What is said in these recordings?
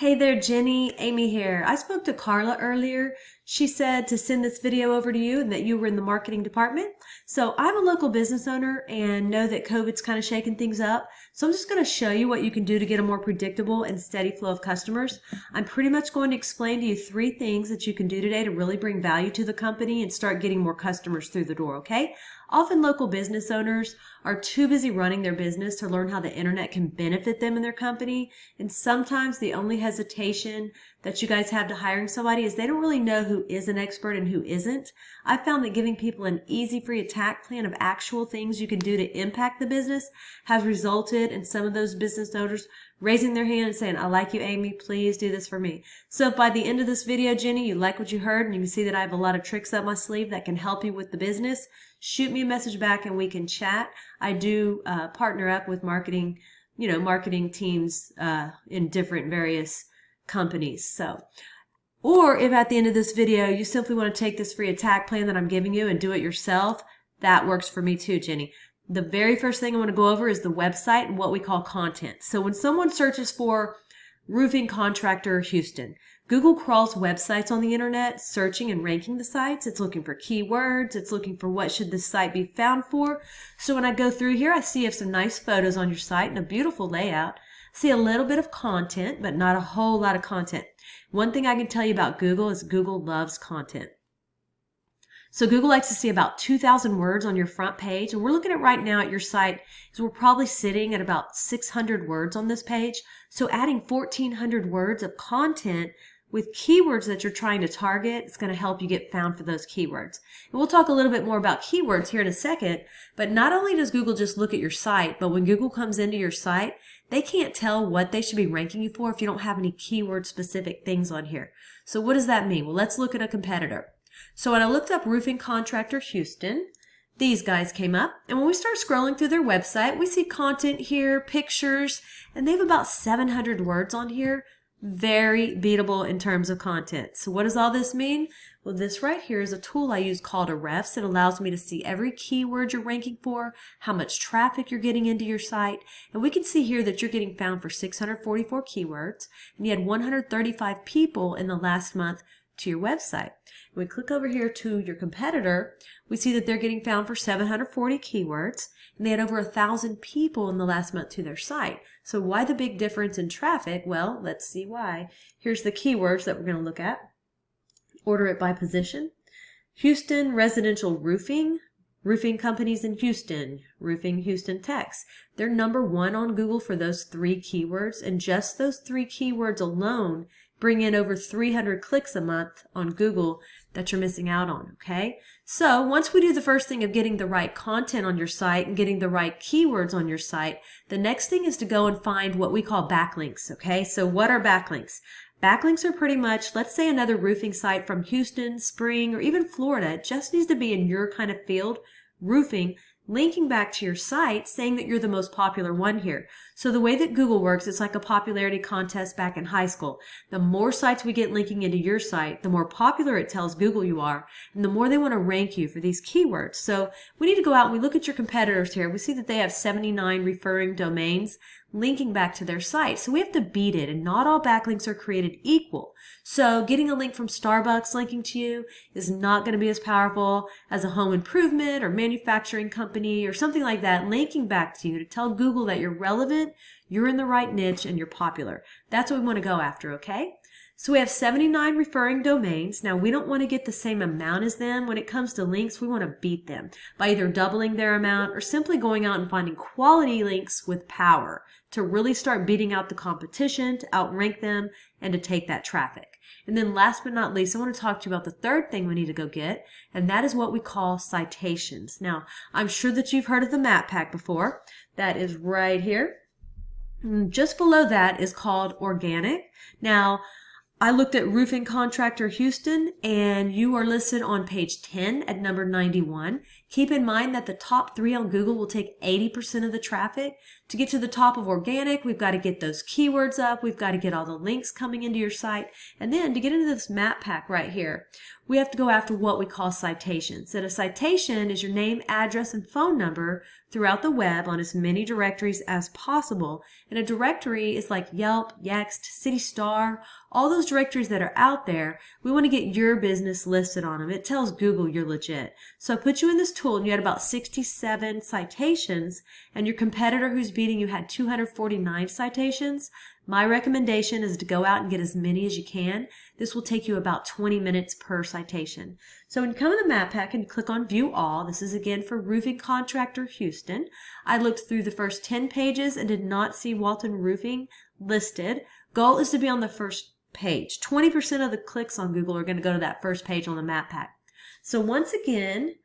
Hey there, Jenny. Amy here. I spoke to Carla earlier. She said to send this video over to you and that you were in the marketing department. So I'm a local business owner and know that COVID's kind of shaking things up. So I'm just going to show you what you can do to get a more predictable and steady flow of customers. I'm pretty much going to explain to you 3 things that you can do today to really bring value to the company and start getting more customers through the door, okay? Often local business owners are too busy running their business to learn how the internet can benefit them and their company. And sometimes the only hesitation that you guys have to hiring somebody is they don't really know who is an expert and who isn't. I found that giving people an easy free attack plan of actual things you can do to impact the business has resulted in some of those business owners raising their hand and saying, I like you, Amy, please do this for me. So if by the end of this video, Jenny, you like what you heard and you can see that I have a lot of tricks up my sleeve that can help you with the business, shoot me a message back and we can chat. I do partner up with marketing teams in different various companies. So, or if at the end of this video you simply want to take this free attack plan that I'm giving you and do it yourself, that works for me too, Jenny. The very first thing I want to go over is the website and what we call content. So when someone searches for roofing contractor Houston, Google crawls websites on the internet, searching and ranking the sites. It's looking for keywords. It's looking for what should this site be found for. So when I go through here, I see you have some nice photos on your site and a beautiful layout. I see a little bit of content, but not a whole lot of content. One thing I can tell you about Google is Google loves content. So Google likes to see about 2,000 words on your front page. And we're looking at right now at your site is we're probably sitting at about 600 words on this page. So adding 1,400 words of content with keywords that you're trying to target, it's going to help you get found for those keywords. And we'll talk a little bit more about keywords here in a second, but not only does Google just look at your site, but when Google comes into your site, they can't tell what they should be ranking you for if you don't have any keyword specific things on here. So what does that mean? Well, let's look at a competitor. So when I looked up roofing contractor Houston, these guys came up, and when we start scrolling through their website, we see content here, pictures, and they have about 700 words on here. Very beatable in terms of content. So what does all this mean? Well, this right here is a tool I use called Ahrefs. It allows me to see every keyword you're ranking for, how much traffic you're getting into your site, and we can see here that you're getting found for 644 keywords, and you had 135 people in the last month to your website. When we click over here to your competitor, we see that they're getting found for 740 keywords, and they had over 1,000 people in the last month to their site. So why the big difference in traffic? Well, let's see why. Here's the keywords that we're going to look at. Order it by position. Houston residential roofing, roofing companies in Houston, roofing Houston techs. They're #1 on Google for those 3 keywords, and just those 3 keywords alone bring in over 300 clicks a month on Google that you're missing out on, okay? So once we do the first thing of getting the right content on your site and getting the right keywords on your site, the next thing is to go and find what we call backlinks, okay? So what are backlinks? Backlinks are pretty much, let's say another roofing site from Houston, Spring, or even Florida. It just needs to be in your kind of field, roofing, linking back to your site saying that you're the most popular one here. So the way that Google works, it's like a popularity contest back in high school. The more sites we get linking into your site, the more popular it tells Google you are, and the more they want to rank you for these keywords. So we need to go out and we look at your competitors here. We see that they have 79 referring domains linking back to their site. So we have to beat it, and not all backlinks are created equal. So getting a link from Starbucks linking to you is not going to be as powerful as a home improvement or manufacturing company or something like that linking back to you to tell Google that you're relevant, you're in the right niche, and you're popular. That's what we want to go after, okay? So we have 79 referring domains. Now we don't want to get the same amount as them. When it comes to links, we want to beat them by either doubling their amount or simply going out and finding quality links with power to really start beating out the competition, to outrank them, and to take that traffic. And then last but not least, I want to talk to you about the third thing we need to go get, and that is what we call citations. Now, I'm sure that you've heard of the map pack before. That is right here. Just below that is called organic. Now, I looked at roofing contractor Houston, and you are listed on page 10 at number 91. Keep in mind that the top 3 on Google will take 80% of the traffic. To get to the top of organic, we've got to get those keywords up. We've got to get all the links coming into your site. And then to get into this map pack right here, we have to go after what we call citations. And a citation is your name, address, and phone number throughout the web on as many directories as possible. And a directory is like Yelp, Yext, City Star, all those directories that are out there. We want to get your business listed on them. It tells Google you're legit. So I put you in this tool and you had about 67 citations, and your competitor who's beating you had 249 citations. My recommendation is to go out and get as many as you can. This will take you about 20 minutes per citation. So when you come in the map pack and click on View All, this is again for Roofing Contractor Houston. I looked through the first 10 pages and did not see Walton Roofing listed. Goal is to be on the first page. 20% of the clicks on Google are going to go to that first page on the map pack. So once again,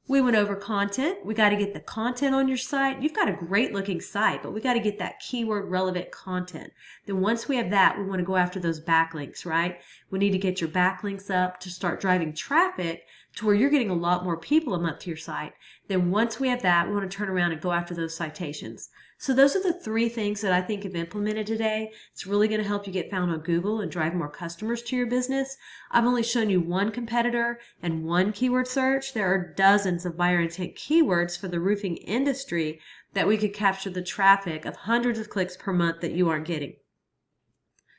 we went over content. We got to get the content on your site. You've got a great looking site, but we got to get that keyword relevant content. Then once we have that, we want to go after those backlinks, right? We need to get your backlinks up to start driving traffic to where you're getting a lot more people a month to your site. Then once we have that, we want to turn around and go after those citations. So those are the 3 things that I think have implemented today. It's really going to help you get found on Google and drive more customers to your business. I've only shown you 1 competitor and 1 keyword search. There are dozens of buyer intent keywords for the roofing industry that we could capture the traffic of hundreds of clicks per month that you aren't getting.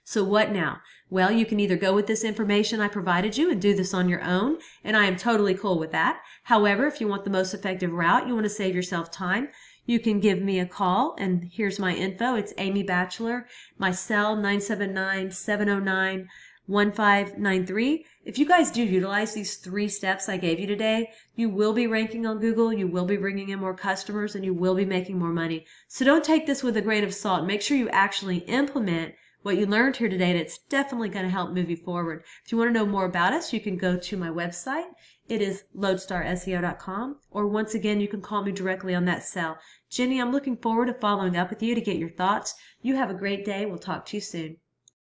So what now? Well, you can either go with this information I provided you and do this on your own, and I am totally cool with that. However, if you want the most effective route, you want to save yourself time, you can give me a call, and here's my info. It's Amy Batchelor. My cell, 979-709-1593. If you guys do utilize these 3 steps I gave you today, you will be ranking on Google, you will be bringing in more customers, and you will be making more money. So don't take this with a grain of salt. Make sure you actually implement what you learned here today, and it's definitely going to help move you forward. If you want to know more about us, you can go to my website. It is loadstarseo.com, or once again, you can call me directly on that cell. Jenny, I'm looking forward to following up with you to get your thoughts. You have a great day. We'll talk to you soon.